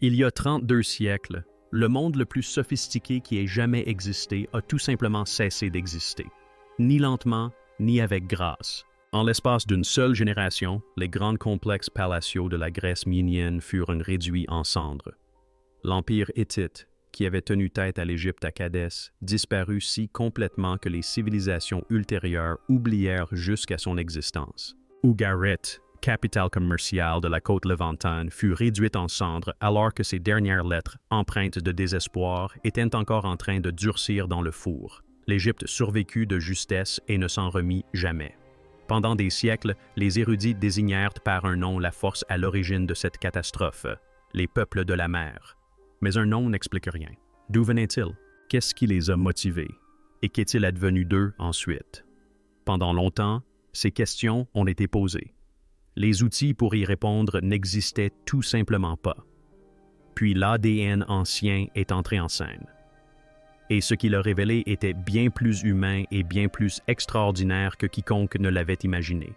Il y a 32 siècles, le monde le plus sophistiqué qui ait jamais existé a tout simplement cessé d'exister. Ni lentement, ni avec grâce. En l'espace d'une seule génération, les grands complexes palatiaux de la Grèce minienne furent réduits en cendres. L'Empire hittite, qui avait tenu tête à l'Égypte à Cadès, disparut si complètement que les civilisations ultérieures oublièrent jusqu'à son existence. Ugarit, capitale commerciale de la côte levantine, fut réduite en cendres alors que ses dernières lettres, empreintes de désespoir, étaient encore en train de durcir dans le four. L'Égypte survécut de justesse et ne s'en remit jamais. Pendant des siècles, les érudits désignèrent par un nom la force à l'origine de cette catastrophe, les peuples de la mer. Mais un nom n'explique rien. D'où venaient-ils? Qu'est-ce qui les a motivés? Et qu'est-il advenu d'eux ensuite? Pendant longtemps, ces questions ont été posées. Les outils pour y répondre n'existaient tout simplement pas. Puis l'ADN ancien est entré en scène. Et ce qu'il a révélé était bien plus humain et bien plus extraordinaire que quiconque ne l'avait imaginé.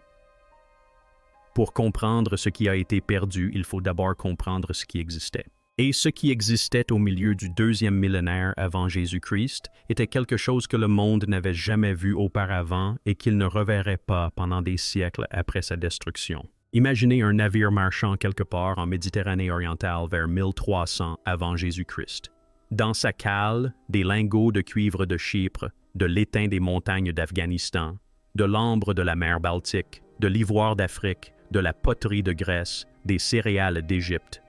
Pour comprendre ce qui a été perdu, il faut d'abord comprendre ce qui existait. Et ce qui existait au milieu du deuxième millénaire avant Jésus-Christ était quelque chose que le monde n'avait jamais vu auparavant et qu'il ne reverrait pas pendant des siècles après sa destruction. Imaginez un navire marchand quelque part en Méditerranée orientale vers 1300 avant Jésus-Christ. Dans sa cale, des lingots de cuivre de Chypre, de l'étain des montagnes d'Afghanistan, de l'ambre de la mer Baltique, de l'ivoire d'Afrique, de la poterie de Grèce, des céréales d'Égypte.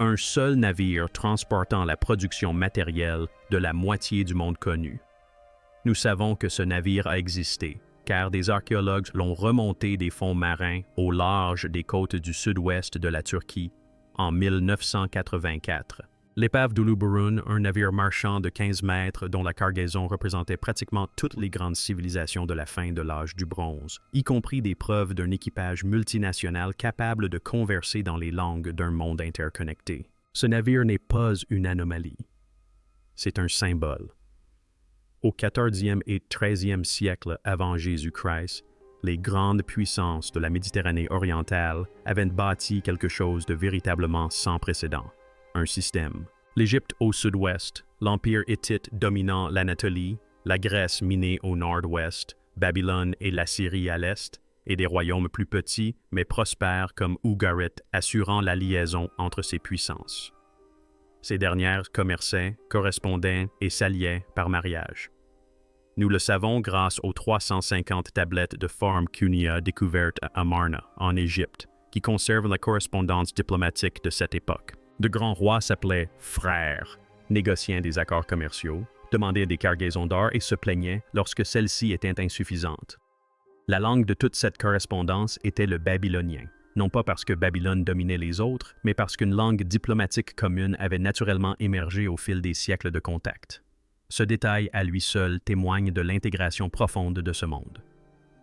Un seul navire transportant la production matérielle de la moitié du monde connu. Nous savons que ce navire a existé, car des archéologues l'ont remonté des fonds marins au large des côtes du sud-ouest de la Turquie en 1984. L'épave d'Uluburun, un navire marchand de 15 mètres dont la cargaison représentait pratiquement toutes les grandes civilisations de la fin de l'âge du bronze, y compris des preuves d'un équipage multinational capable de converser dans les langues d'un monde interconnecté. Ce navire n'est pas une anomalie. C'est un symbole. Au 14e et 13e siècle avant Jésus-Christ, les grandes puissances de la Méditerranée orientale avaient bâti quelque chose de véritablement sans précédent. Un système. L'Égypte au sud-ouest, l'Empire hittite dominant l'Anatolie, la Grèce minée au nord-ouest, Babylone et l'Assyrie à l'est, et des royaumes plus petits mais prospères comme Ugarit assurant la liaison entre ces puissances. Ces dernières commerçaient, correspondaient et s'alliaient par mariage. Nous le savons grâce aux 350 tablettes de forme Cunha découvertes à Amarna, en Égypte, qui conservent la correspondance diplomatique de cette époque. De grands rois s'appelaient « frères », négociant des accords commerciaux, demandaient des cargaisons d'or et se plaignaient lorsque celles-ci étaient insuffisantes. La langue de toute cette correspondance était le babylonien, non pas parce que Babylone dominait les autres, mais parce qu'une langue diplomatique commune avait naturellement émergé au fil des siècles de contact. Ce détail à lui seul témoigne de l'intégration profonde de ce monde.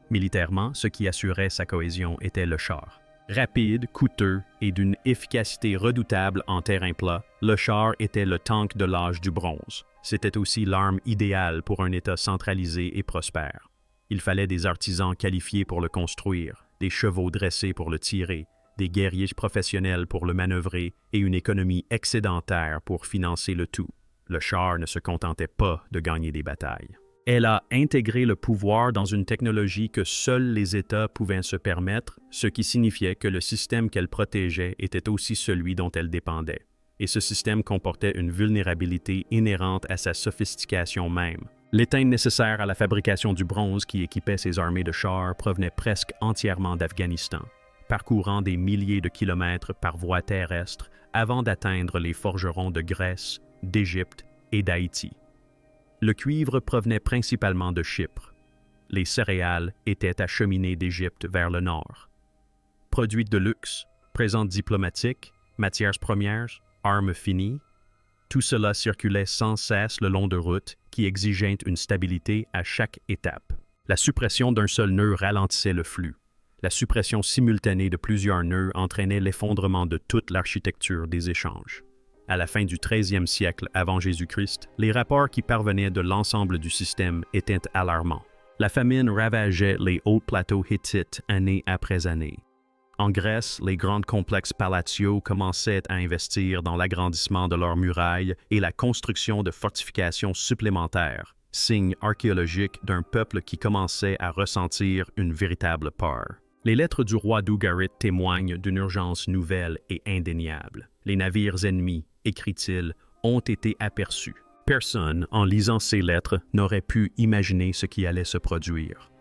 Militairement, ce qui assurait sa cohésion était le char. Rapide, coûteux et d'une efficacité redoutable en terrain plat, le char était le tank de l'âge du bronze. C'était aussi l'arme idéale pour un État centralisé et prospère. Il fallait des artisans qualifiés pour le construire, des chevaux dressés pour le tirer, des guerriers professionnels pour le manœuvrer et une économie excédentaire pour financer le tout. Le char ne se contentait pas de gagner des batailles. Elle a intégré le pouvoir dans une technologie que seuls les États pouvaient se permettre, ce qui signifiait que le système qu'elle protégeait était aussi celui dont elle dépendait. Et ce système comportait une vulnérabilité inhérente à sa sophistication même. L'étain nécessaire à la fabrication du bronze qui équipait ses armées de chars provenait presque entièrement d'Afghanistan, parcourant des milliers de kilomètres par voie terrestre avant d'atteindre les forgerons de Grèce, d'Égypte et d'Haïti. Le cuivre provenait principalement de Chypre. Les céréales étaient acheminées d'Égypte vers le nord. Produits de luxe, présents diplomatiques, matières premières, armes finies, tout cela circulait sans cesse le long de routes qui exigeaient une stabilité à chaque étape. La suppression d'un seul nœud ralentissait le flux. La suppression simultanée de plusieurs nœuds entraînait l'effondrement de toute l'architecture des échanges. À la fin du 13e siècle avant Jésus-Christ, les rapports qui parvenaient de l'ensemble du système étaient alarmants. La famine ravageait les hauts plateaux hittites année après année. En Grèce, les grands complexes palatiaux commençaient à investir dans l'agrandissement de leurs murailles et la construction de fortifications supplémentaires, signe archéologique d'un peuple qui commençait à ressentir une véritable peur. Les lettres du roi d'Ougarit témoignent d'une urgence nouvelle et indéniable. Les navires ennemis, écrit-il, ont été aperçus. Personne, en lisant ces lettres, n'aurait pu imaginer ce qui allait se produire.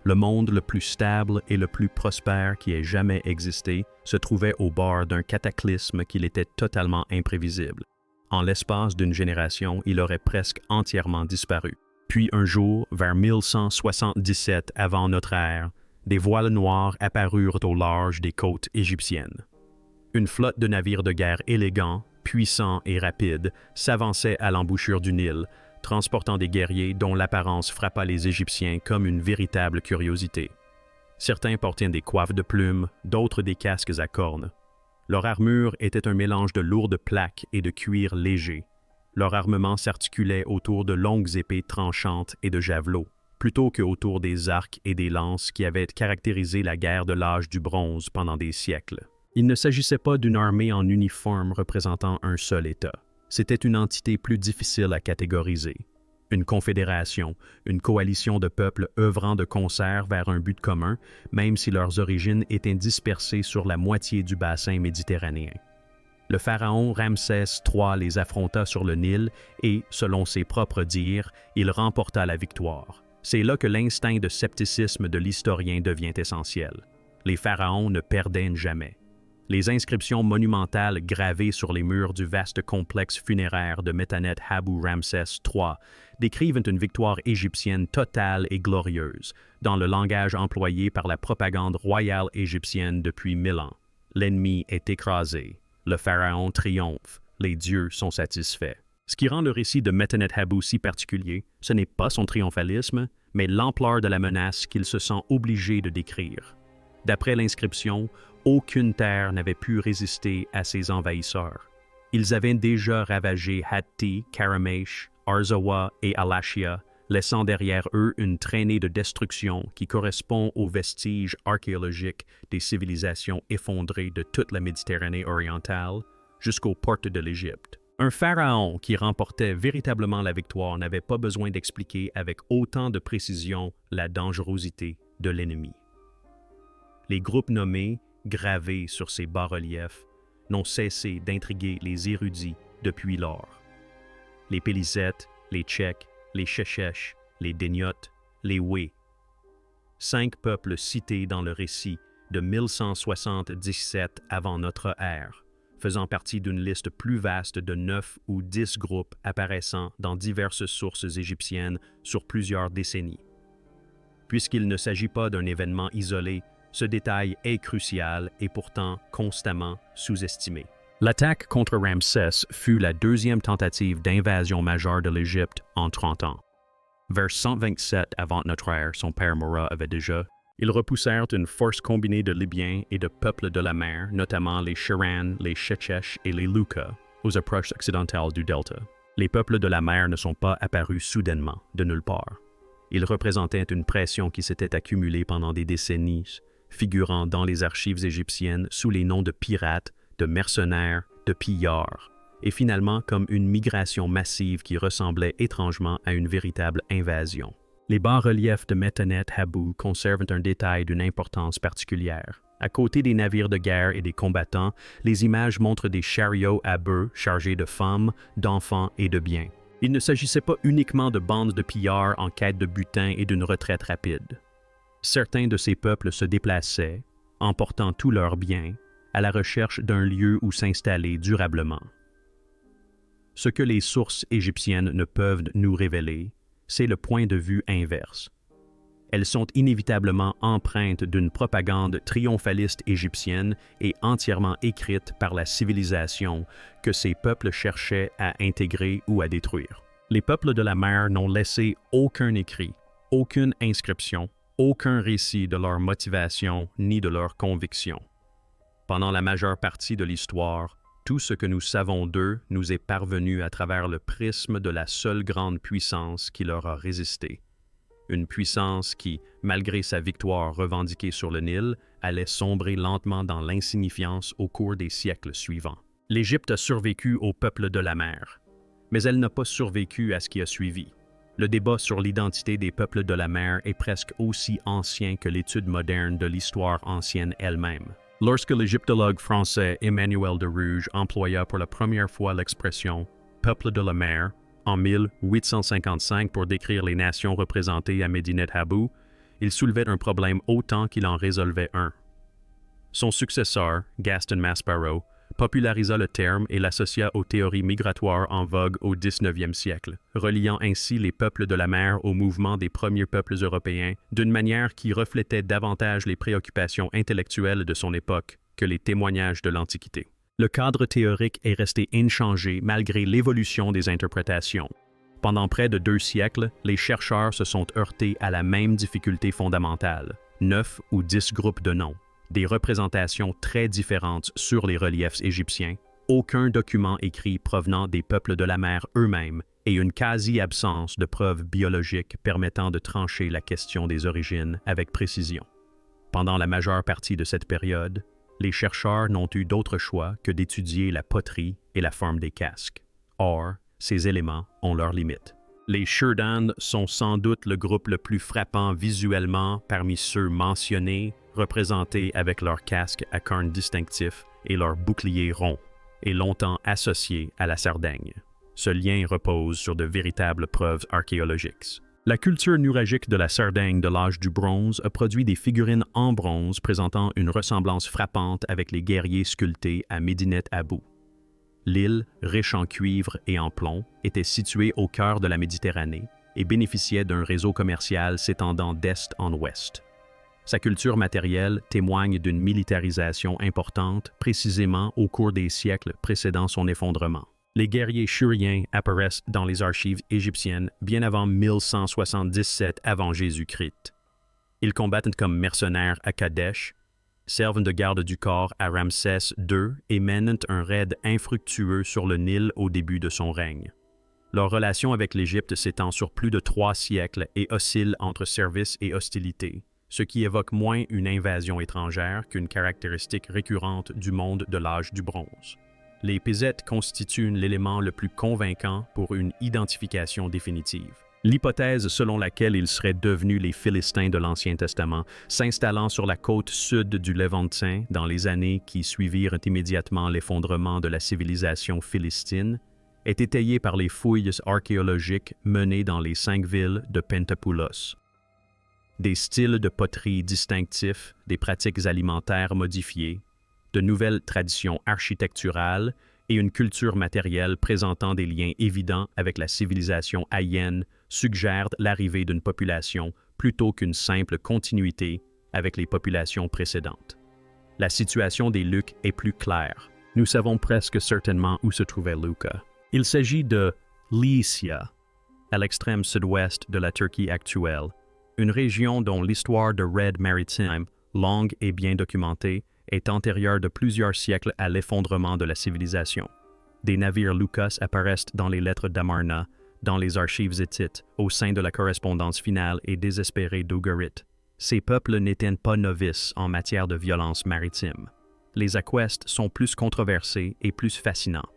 Le monde le plus stable et le plus prospère qui ait jamais existé se trouvait au bord d'un cataclysme qui était totalement imprévisible. En l'espace d'une génération, il aurait presque entièrement disparu. Puis un jour, vers 1177 avant notre ère, des voiles noires apparurent au large des côtes égyptiennes. Une flotte de navires de guerre élégants, puissants et rapides s'avançait à l'embouchure du Nil, transportant des guerriers dont l'apparence frappa les Égyptiens comme une véritable curiosité. Certains portaient des coiffes de plumes, d'autres des casques à cornes. Leur armure était un mélange de lourdes plaques et de cuir léger. Leur armement s'articulait autour de longues épées tranchantes et de javelots, plutôt qu'autour des arcs et des lances qui avaient caractérisé la guerre de l'âge du bronze pendant des siècles. Il ne s'agissait pas d'une armée en uniforme représentant un seul État. C'était une entité plus difficile à catégoriser. Une confédération, une coalition de peuples œuvrant de concert vers un but commun, même si leurs origines étaient dispersées sur la moitié du bassin méditerranéen. Le pharaon Ramsès III les affronta sur le Nil et, selon ses propres dires, il remporta la victoire. C'est là que l'instinct de scepticisme de l'historien devient essentiel. Les pharaons ne perdaient jamais. Les inscriptions monumentales gravées sur les murs du vaste complexe funéraire de Métanet Habou Ramsès III décrivent une victoire égyptienne totale et glorieuse, dans le langage employé par la propagande royale égyptienne depuis 1000 ans. L'ennemi est écrasé, le pharaon triomphe, les dieux sont satisfaits. Ce qui rend le récit de Métanet Habou si particulier, ce n'est pas son triomphalisme, mais l'ampleur de la menace qu'il se sent obligé de décrire. D'après l'inscription, aucune terre n'avait pu résister à ces envahisseurs. Ils avaient déjà ravagé Hatti, Karamèche, Arzawa et Alachia, laissant derrière eux une traînée de destruction qui correspond aux vestiges archéologiques des civilisations effondrées de toute la Méditerranée orientale jusqu'aux portes de l'Égypte. Un pharaon qui remportait véritablement la victoire n'avait pas besoin d'expliquer avec autant de précision la dangerosité de l'ennemi. Les groupes nommés, gravés sur ces bas-reliefs, n'ont cessé d'intriguer les érudits depuis lors. Les Pélisettes, les Tchèques, les Chechèches, les Déniotes, les Wés. 5 peuples cités dans le récit de 1177 avant notre ère, faisant partie d'une liste plus vaste de 9 ou 10 groupes apparaissant dans diverses sources égyptiennes sur plusieurs décennies. Puisqu'il ne s'agit pas d'un événement isolé, ce détail est crucial et pourtant constamment sous-estimé. L'attaque contre Ramsès fut la deuxième tentative d'invasion majeure de l'Égypte en 30 ans. Vers 127 avant notre ère, son père Mora avait déjà. Ils repoussèrent une force combinée de Libyens et de peuples de la mer, notamment les Shiran, les Chechèches et les Luka, aux approches occidentales du delta. Les peuples de la mer ne sont pas apparus soudainement, de nulle part. Ils représentaient une pression qui s'était accumulée pendant des décennies, figurant dans les archives égyptiennes sous les noms de pirates, de mercenaires, de pillards, et finalement comme une migration massive qui ressemblait étrangement à une véritable invasion. Les bas-reliefs de Métanet Habou conservent un détail d'une importance particulière. À côté des navires de guerre et des combattants, les images montrent des chariots à bœufs chargés de femmes, d'enfants et de biens. Il ne s'agissait pas uniquement de bandes de pillards en quête de butin et d'une retraite rapide. Certains de ces peuples se déplaçaient, emportant tous leurs biens, à la recherche d'un lieu où s'installer durablement. Ce que les sources égyptiennes ne peuvent nous révéler, c'est le point de vue inverse. Elles sont inévitablement empreintes d'une propagande triomphaliste égyptienne et entièrement écrite par la civilisation que ces peuples cherchaient à intégrer ou à détruire. Les peuples de la mer n'ont laissé aucun écrit, aucune inscription, aucun récit de leur motivation ni de leurs convictions. Pendant la majeure partie de l'histoire, tout ce que nous savons d'eux nous est parvenu à travers le prisme de la seule grande puissance qui leur a résisté, une puissance qui, malgré sa victoire revendiquée sur le Nil, allait sombrer lentement dans l'insignifiance au cours des siècles suivants. L'Égypte a survécu au peuple de la mer, mais elle n'a pas survécu à ce qui a suivi. Le débat sur l'identité des peuples de la mer est presque aussi ancien que l'étude moderne de l'histoire ancienne elle-même. Lorsque l'égyptologue français Emmanuel de Ruge employa pour la première fois l'expression « peuple de la mer » en 1855 pour décrire les nations représentées à Medinet Habu, il soulevait un problème autant qu'il en résolvait un. Son successeur, Gaston Maspero, popularisa le terme et l'associa aux théories migratoires en vogue au XIXe siècle, reliant ainsi les peuples de la mer au mouvement des premiers peuples européens d'une manière qui reflétait davantage les préoccupations intellectuelles de son époque que les témoignages de l'Antiquité. Le cadre théorique est resté inchangé malgré l'évolution des interprétations. Pendant près de 2 siècles, les chercheurs se sont heurtés à la même difficulté fondamentale, 9 ou 10 groupes de noms, des représentations très différentes sur les reliefs égyptiens, aucun document écrit provenant des peuples de la mer eux-mêmes et une quasi-absence de preuves biologiques permettant de trancher la question des origines avec précision. Pendant la majeure partie de cette période, les chercheurs n'ont eu d'autre choix que d'étudier la poterie et la forme des casques. Or, ces éléments ont leurs limites. Les Shurdan sont sans doute le groupe le plus frappant visuellement parmi ceux mentionnés, représentés avec leurs casques à cornes distinctifs et leurs boucliers ronds, et longtemps associés à la Sardaigne. Ce lien repose sur de véritables preuves archéologiques. La culture nuragique de la Sardaigne de l'âge du bronze a produit des figurines en bronze présentant une ressemblance frappante avec les guerriers sculptés à Medinet Habu. L'île, riche en cuivre et en plomb, était située au cœur de la Méditerranée et bénéficiait d'un réseau commercial s'étendant d'est en ouest. Sa culture matérielle témoigne d'une militarisation importante, précisément au cours des siècles précédant son effondrement. Les guerriers shuriens apparaissent dans les archives égyptiennes bien avant 1177 avant Jésus-Christ. Ils combattent comme mercenaires à Kadesh, servent de garde du corps à Ramsès II et mènent un raid infructueux sur le Nil au début de son règne. Leur relation avec l'Égypte s'étend sur plus de 3 siècles et oscille entre service et hostilité, ce qui évoque moins une invasion étrangère qu'une caractéristique récurrente du monde de l'âge du bronze. Les Pézetes constituent l'élément le plus convaincant pour une identification définitive. L'hypothèse selon laquelle ils seraient devenus les Philistins de l'Ancien Testament, s'installant sur la côte sud du Levantin dans les années qui suivirent immédiatement l'effondrement de la civilisation philistine, est étayée par les fouilles archéologiques menées dans les 5 villes de Pentapoulos. Des styles de poterie distinctifs, des pratiques alimentaires modifiées, de nouvelles traditions architecturales et une culture matérielle présentant des liens évidents avec la civilisation haïenne suggèrent l'arrivée d'une population plutôt qu'une simple continuité avec les populations précédentes. La situation des Luks est plus claire. Nous savons presque certainement où se trouvait Lucca. Il s'agit de Lycia, à l'extrême sud-ouest de la Turquie actuelle, une région dont l'histoire de Red Maritime, longue et bien documentée, est antérieure de plusieurs siècles à l'effondrement de la civilisation. Des navires Lucas apparaissent dans les lettres d'Amarna, dans les archives hittites, au sein de la correspondance finale et désespérée d'Ugarit. Ces peuples n'étaient pas novices en matière de violence maritime. Les Aquestes sont plus controversés et plus fascinants.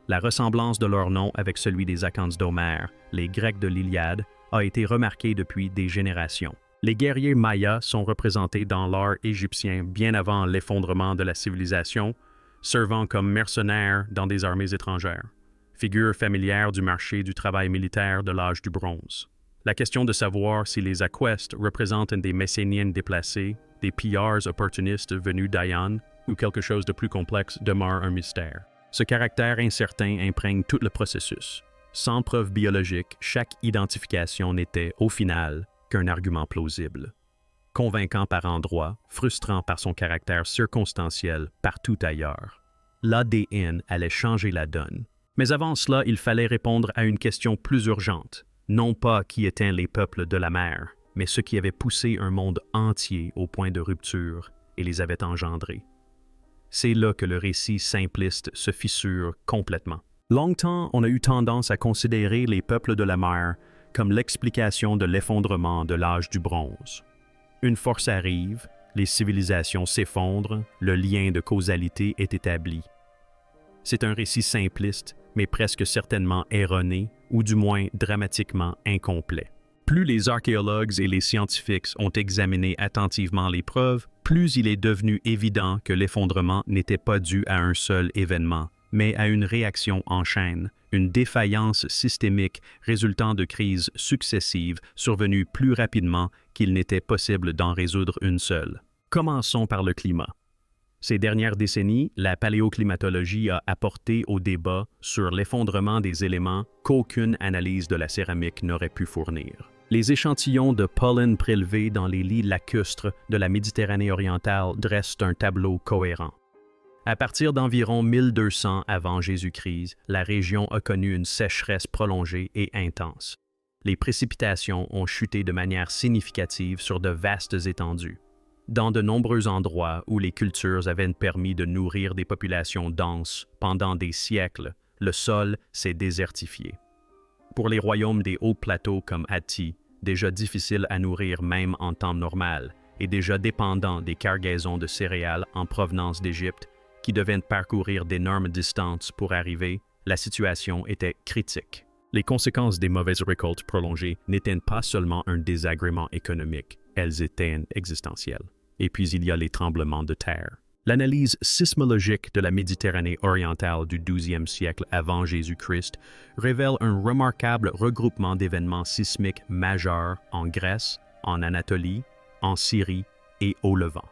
La ressemblance de leur nom avec celui des Acanthes d'Homère, les Grecs de l'Iliade, a été remarquée depuis des générations. Les guerriers mayas sont représentés dans l'art égyptien bien avant l'effondrement de la civilisation, servant comme mercenaires dans des armées étrangères, figure familière du marché du travail militaire de l'âge du bronze. La question de savoir si les Aquestes représentent des Messéniennes déplacés, des pillards opportunistes venus d'Aïan ou quelque chose de plus complexe demeure un mystère. Ce caractère incertain imprègne tout le processus. Sans preuve biologique, chaque identification n'était, au final, qu'un argument plausible. Convaincant par endroits, frustrant par son caractère circonstanciel partout ailleurs. L'ADN allait changer la donne. Mais avant cela, il fallait répondre à une question plus urgente. Non pas qui étaient les peuples de la mer, mais ceux qui avaient poussé un monde entier au point de rupture et les avaient engendrés. C'est là que le récit simpliste se fissure complètement. Longtemps, on a eu tendance à considérer les peuples de la mer comme l'explication de l'effondrement de l'âge du bronze. Une force arrive, les civilisations s'effondrent, le lien de causalité est établi. C'est un récit simpliste, mais presque certainement erroné, ou du moins dramatiquement incomplet. Plus les archéologues et les scientifiques ont examiné attentivement les preuves, plus il est devenu évident que l'effondrement n'était pas dû à un seul événement, mais à une réaction en chaîne, une défaillance systémique résultant de crises successives survenues plus rapidement qu'il n'était possible d'en résoudre une seule. Commençons par le climat. Ces dernières décennies, la paléoclimatologie a apporté au débat sur l'effondrement des éléments qu'aucune analyse de la céramique n'aurait pu fournir. Les échantillons de pollen prélevés dans les lits lacustres de la Méditerranée orientale dressent un tableau cohérent. À partir d'environ 1200 avant Jésus-Christ, la région a connu une sécheresse prolongée et intense. Les précipitations ont chuté de manière significative sur de vastes étendues. Dans de nombreux endroits où les cultures avaient permis de nourrir des populations denses pendant des siècles, le sol s'est désertifié. Pour les royaumes des hauts plateaux comme Hatti, déjà difficiles à nourrir même en temps normal, et déjà dépendants des cargaisons de céréales en provenance d'Égypte, qui devaient parcourir d'énormes distances pour arriver, la situation était critique. Les conséquences des mauvaises récoltes prolongées n'étaient pas seulement un désagrément économique, elles étaient existentielles. Et puis il y a les tremblements de terre. L'analyse sismologique de la Méditerranée orientale du XIIe siècle avant Jésus-Christ révèle un remarquable regroupement d'événements sismiques majeurs en Grèce, en Anatolie, en Syrie et au Levant.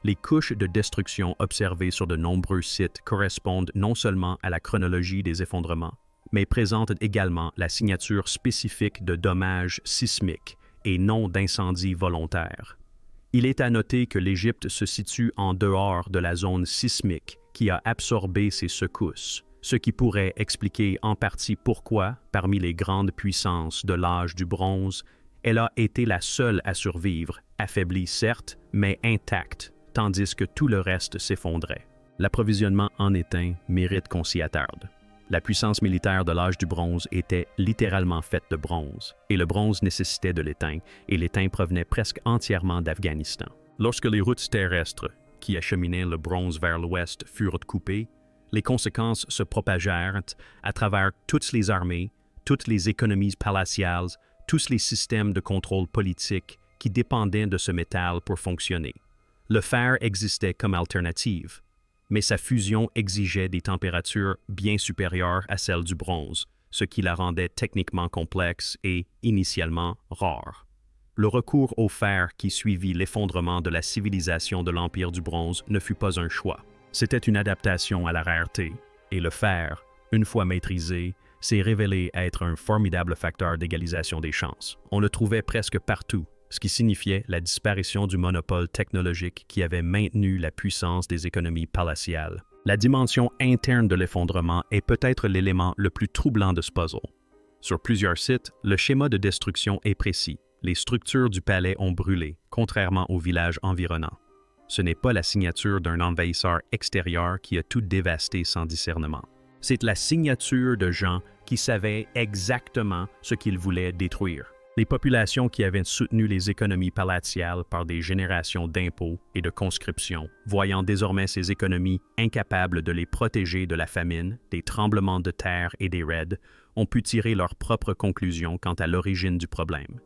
Les couches de destruction observées sur de nombreux sites correspondent non seulement à la chronologie des effondrements, mais présentent également la signature spécifique de dommages sismiques et non d'incendies volontaires. Il est à noter que l'Égypte se situe en dehors de la zone sismique qui a absorbé ces secousses, ce qui pourrait expliquer en partie pourquoi, parmi les grandes puissances de l'âge du bronze, elle a été la seule à survivre, affaiblie certes, mais intacte, tandis que tout le reste s'effondrait. L'approvisionnement en étain mérite qu'on s'y attarde. La puissance militaire de l'âge du bronze était littéralement faite de bronze, et le bronze nécessitait de l'étain, et l'étain provenait presque entièrement d'Afghanistan. Lorsque les routes terrestres qui acheminaient le bronze vers l'ouest furent coupées, les conséquences se propagèrent à travers toutes les armées, toutes les économies palatiales, tous les systèmes de contrôle politique qui dépendaient de ce métal pour fonctionner. Le fer existait comme alternative, mais sa fusion exigeait des températures bien supérieures à celles du bronze, ce qui la rendait techniquement complexe et, initialement, rare. Le recours au fer qui suivit l'effondrement de la civilisation de l'Empire du bronze ne fut pas un choix. C'était une adaptation à la rareté, et le fer, une fois maîtrisé, s'est révélé être un formidable facteur d'égalisation des chances. On le trouvait presque partout, ce qui signifiait la disparition du monopole technologique qui avait maintenu la puissance des économies palatiales. La dimension interne de l'effondrement est peut-être l'élément le plus troublant de ce puzzle. Sur plusieurs sites, le schéma de destruction est précis. Les structures du palais ont brûlé, contrairement aux villages environnants. Ce n'est pas la signature d'un envahisseur extérieur qui a tout dévasté sans discernement. C'est la signature de gens qui savaient exactement ce qu'ils voulaient détruire. Les populations qui avaient soutenu les économies palatiales par des générations d'impôts et de conscriptions, voyant désormais ces économies incapables de les protéger de la famine, des tremblements de terre et des raids, ont pu tirer leurs propres conclusions quant à l'origine du problème.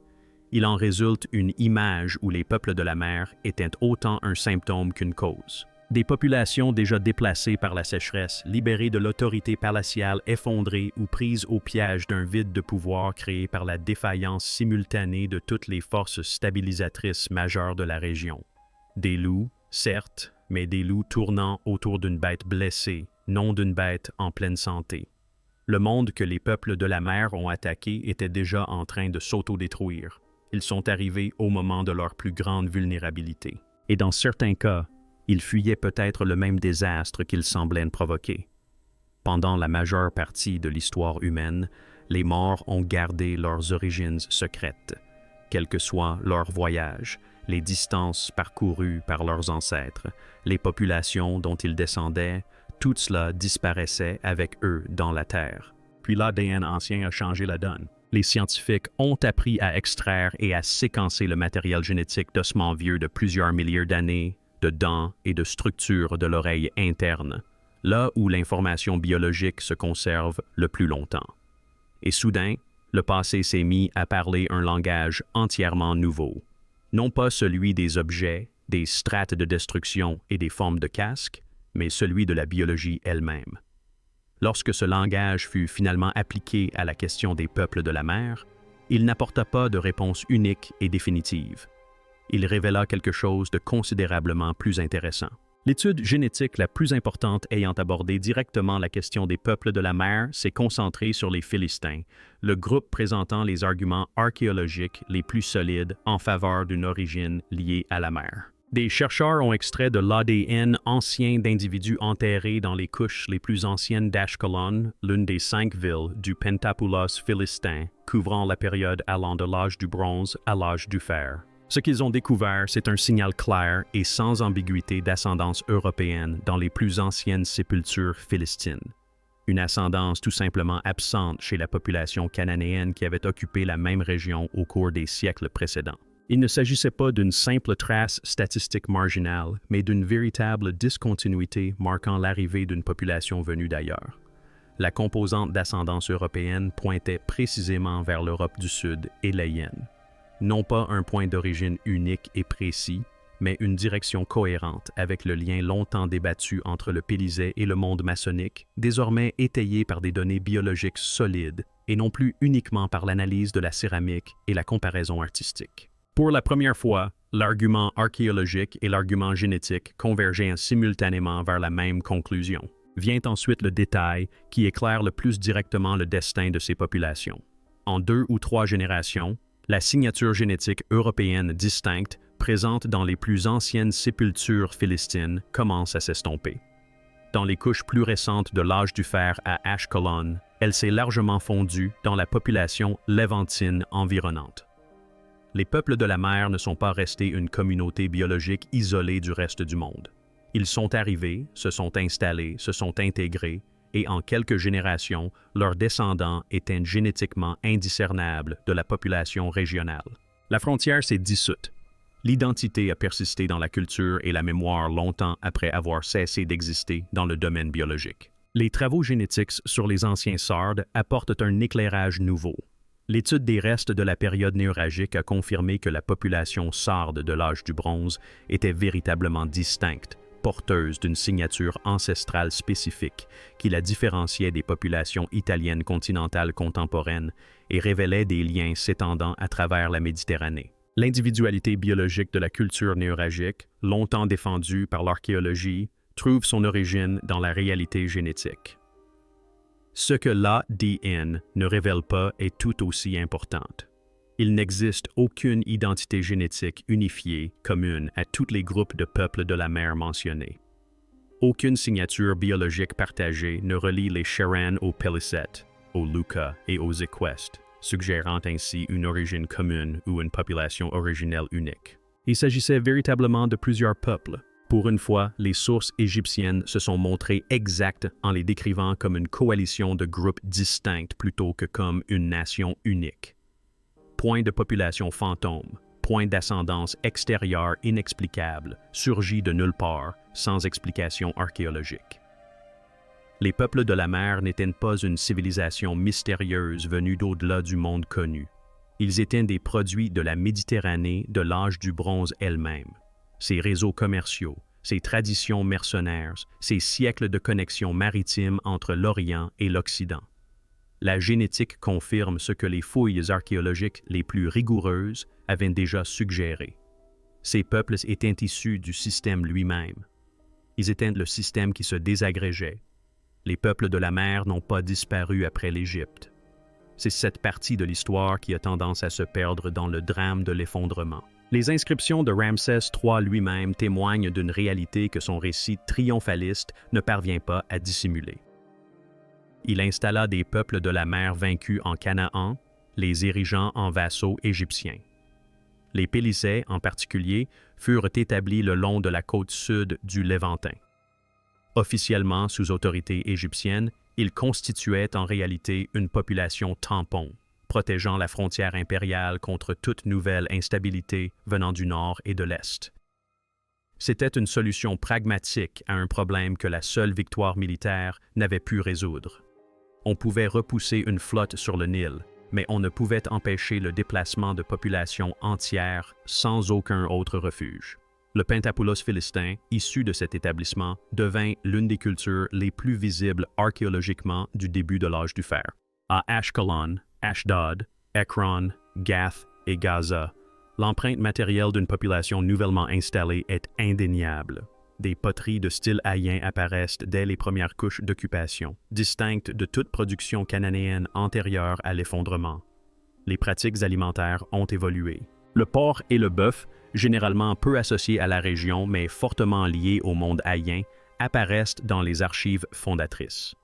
Il en résulte une image où les peuples de la mer étaient autant un symptôme qu'une cause. Des populations déjà déplacées par la sécheresse, libérées de l'autorité palatiale effondrée ou prises au piège d'un vide de pouvoir créé par la défaillance simultanée de toutes les forces stabilisatrices majeures de la région. Des loups, certes, mais des loups tournant autour d'une bête blessée, non d'une bête en pleine santé. Le monde que les peuples de la mer ont attaqué était déjà en train de s'autodétruire. Ils sont arrivés au moment de leur plus grande vulnérabilité. Et dans certains cas, ils fuyaient peut-être le même désastre qu'ils semblaient provoquer. Pendant la majeure partie de l'histoire humaine, les morts ont gardé leurs origines secrètes, quel que soit leur voyage, les distances parcourues par leurs ancêtres, les populations dont ils descendaient, tout cela disparaissait avec eux dans la terre. Puis l'ADN ancien a changé la donne. Les scientifiques ont appris à extraire et à séquencer le matériel génétique d'ossements vieux de plusieurs milliers d'années, de dents et de structures de l'oreille interne, là où l'information biologique se conserve le plus longtemps. Et soudain, le passé s'est mis à parler un langage entièrement nouveau. Non pas celui des objets, des strates de destruction et des formes de casques, mais celui de la biologie elle-même. Lorsque ce langage fut finalement appliqué à la question des peuples de la mer, il n'apporta pas de réponse unique et définitive. Il révéla quelque chose de considérablement plus intéressant. L'étude génétique la plus importante ayant abordé directement la question des peuples de la mer s'est concentrée sur les Philistins, le groupe présentant les arguments archéologiques les plus solides en faveur d'une origine liée à la mer. Des chercheurs ont extrait de l'ADN ancien d'individus enterrés dans les couches les plus anciennes d'Ashkelon, l'une des 5 villes du Pentapoulos philistin, couvrant la période allant de l'âge du bronze à l'âge du fer. Ce qu'ils ont découvert, c'est un signal clair et sans ambiguïté d'ascendance européenne dans les plus anciennes sépultures philistines. Une ascendance tout simplement absente chez la population cananéenne qui avait occupé la même région au cours des siècles précédents. Il ne s'agissait pas d'une simple trace statistique marginale, mais d'une véritable discontinuité marquant l'arrivée d'une population venue d'ailleurs. La composante d'ascendance européenne pointait précisément vers l'Europe du Sud et l'Aïenne. Non pas un point d'origine unique et précis, mais une direction cohérente avec le lien longtemps débattu entre le Pélizet et le monde maçonnique, désormais étayé par des données biologiques solides et non plus uniquement par l'analyse de la céramique et la comparaison artistique. Pour la première fois, l'argument archéologique et l'argument génétique convergeaient simultanément vers la même conclusion. Vient ensuite le détail qui éclaire le plus directement le destin de ces populations. En 2 ou 3 générations, la signature génétique européenne distincte, présente dans les plus anciennes sépultures philistines, commence à s'estomper. Dans les couches plus récentes de l'âge du fer à Ashkelon, elle s'est largement fondue dans la population levantine environnante. Les peuples de la mer ne sont pas restés une communauté biologique isolée du reste du monde. Ils sont arrivés, se sont installés, se sont intégrés, et en quelques générations, leurs descendants étaient génétiquement indiscernables de la population régionale. La frontière s'est dissoute. L'identité a persisté dans la culture et la mémoire longtemps après avoir cessé d'exister dans le domaine biologique. Les travaux génétiques sur les anciens Sardes apportent un éclairage nouveau. L'étude des restes de la période néoragique a confirmé que la population sarde de l'âge du bronze était véritablement distincte, porteuse d'une signature ancestrale spécifique qui la différenciait des populations italiennes continentales contemporaines et révélait des liens s'étendant à travers la Méditerranée. L'individualité biologique de la culture néoragique, longtemps défendue par l'archéologie, trouve son origine dans la réalité génétique. Ce que l'ADN ne révèle pas est tout aussi importante. Il n'existe aucune identité génétique unifiée, commune à tous les groupes de peuples de la mer mentionnés. Aucune signature biologique partagée ne relie les Sharan aux Pélissètes, aux Luca et aux Equestes, suggérant ainsi une origine commune ou une population originelle unique. Il s'agissait véritablement de plusieurs peuples. Pour une fois, les sources égyptiennes se sont montrées exactes en les décrivant comme une coalition de groupes distincts plutôt que comme une nation unique. Point de population fantôme, point d'ascendance extérieure inexplicable, surgit de nulle part, sans explication archéologique. Les peuples de la mer n'étaient pas une civilisation mystérieuse venue d'au-delà du monde connu. Ils étaient des produits de la Méditerranée de l'âge du bronze elle-même. Ses réseaux commerciaux, ses traditions mercenaires, ses siècles de connexions maritimes entre l'Orient et l'Occident. La génétique confirme ce que les fouilles archéologiques les plus rigoureuses avaient déjà suggéré. Ces peuples étaient issus du système lui-même. Ils étaient le système qui se désagrégeait. Les peuples de la mer n'ont pas disparu après l'Égypte. C'est cette partie de l'histoire qui a tendance à se perdre dans le drame de l'effondrement. Les inscriptions de Ramsès III lui-même témoignent d'une réalité que son récit triomphaliste ne parvient pas à dissimuler. Il installa des peuples de la mer vaincus en Canaan, les érigeant en vassaux égyptiens. Les Pélissais, en particulier, furent établis le long de la côte sud du Léventin. Officiellement sous autorité égyptienne, ils constituaient en réalité une population tampon, protégeant la frontière impériale contre toute nouvelle instabilité venant du nord et de l'est. C'était une solution pragmatique à un problème que la seule victoire militaire n'avait pu résoudre. On pouvait repousser une flotte sur le Nil, mais on ne pouvait empêcher le déplacement de populations entières sans aucun autre refuge. Le Pentapoulos philistin, issu de cet établissement, devint l'une des cultures les plus visibles archéologiquement du début de l'âge du fer. À Ashkelon, Ashdod, Ekron, Gath et Gaza, l'empreinte matérielle d'une population nouvellement installée est indéniable. Des poteries de style haïen apparaissent dès les premières couches d'occupation, distinctes de toute production cananéenne antérieure à l'effondrement. Les pratiques alimentaires ont évolué. Le porc et le bœuf, généralement peu associés à la région mais fortement liés au monde haïen, apparaissent dans les archives fondatrices.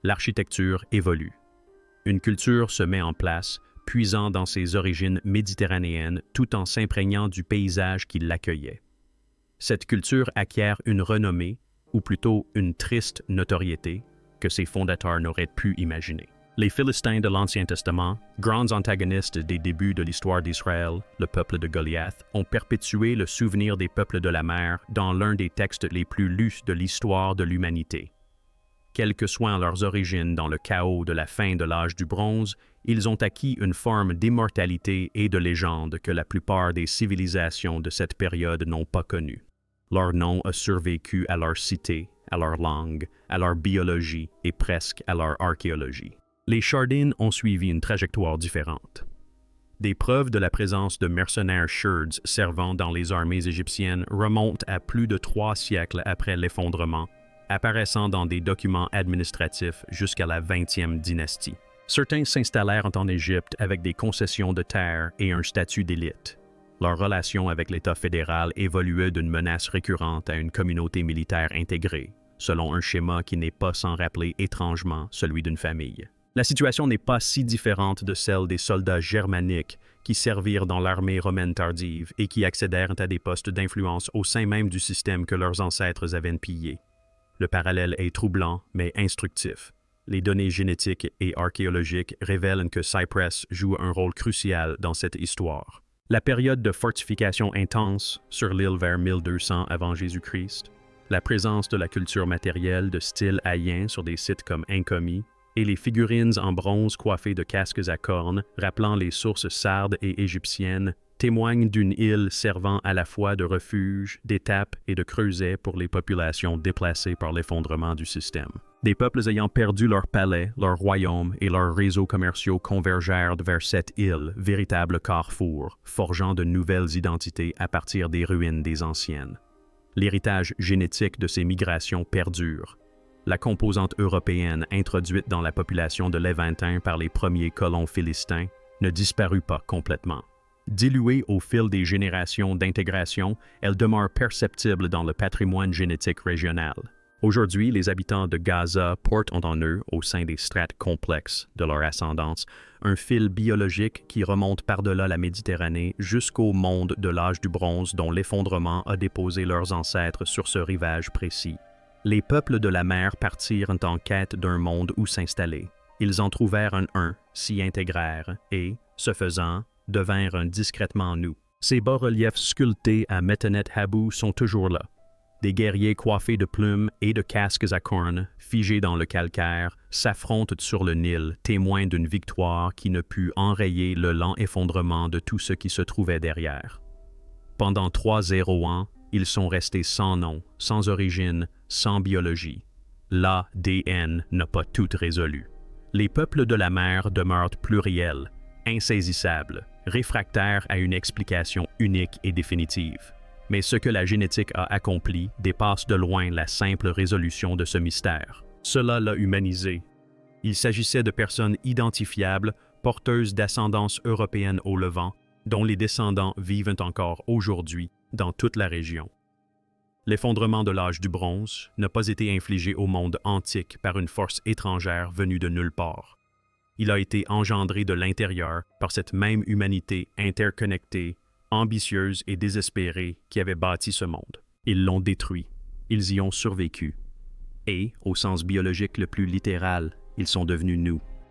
L'architecture évolue. Une culture se met en place, puisant dans ses origines méditerranéennes tout en s'imprégnant du paysage qui l'accueillait. Cette culture acquiert une renommée, ou plutôt une triste notoriété, que ses fondateurs n'auraient pu imaginer. Les Philistins de l'Ancien Testament, grands antagonistes des débuts de l'histoire d'Israël, le peuple de Goliath, ont perpétué le souvenir des peuples de la mer dans l'un des textes les plus lus de l'histoire de l'humanité. Quelles que soient leurs origines dans le chaos de la fin de l'âge du bronze, ils ont acquis une forme d'immortalité et de légende que la plupart des civilisations de cette période n'ont pas connue. Leur nom a survécu à leur cité, à leur langue, à leur biologie et presque à leur archéologie. Les Chardines ont suivi une trajectoire différente. Des preuves de la présence de mercenaires Sherds servant dans les armées égyptiennes remontent à plus de 3 siècles après l'effondrement, apparaissant dans des documents administratifs jusqu'à la 20e dynastie. Certains s'installèrent en Égypte avec des concessions de terre et un statut d'élite. Leur relation avec l'État fédéral évoluait d'une menace récurrente à une communauté militaire intégrée, selon un schéma qui n'est pas sans rappeler étrangement celui d'une famille. La situation n'est pas si différente de celle des soldats germaniques qui servirent dans l'armée romaine tardive et qui accédèrent à des postes d'influence au sein même du système que leurs ancêtres avaient pillé. Le parallèle est troublant, mais instructif. Les données génétiques et archéologiques révèlent que Cyprus joue un rôle crucial dans cette histoire. La période de fortification intense sur l'île vers 1200 avant Jésus-Christ, la présence de la culture matérielle de style haïen sur des sites comme Inkomi, et les figurines en bronze coiffées de casques à cornes, rappelant les sources sardes et égyptiennes, témoignent d'une île servant à la fois de refuge, d'étape et de creuset pour les populations déplacées par l'effondrement du système. Des peuples ayant perdu leurs palais, leurs royaumes et leurs réseaux commerciaux convergèrent vers cette île, véritable carrefour, forgeant de nouvelles identités à partir des ruines des anciennes. L'héritage génétique de ces migrations perdure. La composante européenne introduite dans la population de Léventin par les premiers colons philistins ne disparut pas complètement. Diluée au fil des générations d'intégration, elle demeure perceptible dans le patrimoine génétique régional. Aujourd'hui, les habitants de Gaza portent en eux, au sein des strates complexes de leur ascendance, un fil biologique qui remonte par-delà la Méditerranée jusqu'au monde de l'âge du bronze dont l'effondrement a déposé leurs ancêtres sur ce rivage précis. Les peuples de la mer partirent en quête d'un monde où s'installer. Ils en trouvèrent un, s'y intégrèrent et, ce faisant, devinrent discrètement nous. Ces bas-reliefs sculptés à Medinet Habu sont toujours là. Des guerriers coiffés de plumes et de casques à cornes, figés dans le calcaire, s'affrontent sur le Nil, témoins d'une victoire qui ne put enrayer le lent effondrement de tout ce qui se trouvait derrière. Pendant 3 ans, ils sont restés sans nom, sans origine, sans biologie. L'ADN n'a pas tout résolu. Les peuples de la mer demeurent pluriels, insaisissables, réfractaires à une explication unique et définitive. Mais ce que la génétique a accompli dépasse de loin la simple résolution de ce mystère. Cela l'a humanisé. Il s'agissait de personnes identifiables, porteuses d'ascendance européenne au Levant, dont les descendants vivent encore aujourd'hui dans toute la région. L'effondrement de l'âge du bronze n'a pas été infligé au monde antique par une force étrangère venue de nulle part. Il a été engendré de l'intérieur par cette même humanité interconnectée, ambitieuse et désespérée qui avait bâti ce monde. Ils l'ont détruit. Ils y ont survécu. Et, au sens biologique le plus littéral, ils sont devenus nous.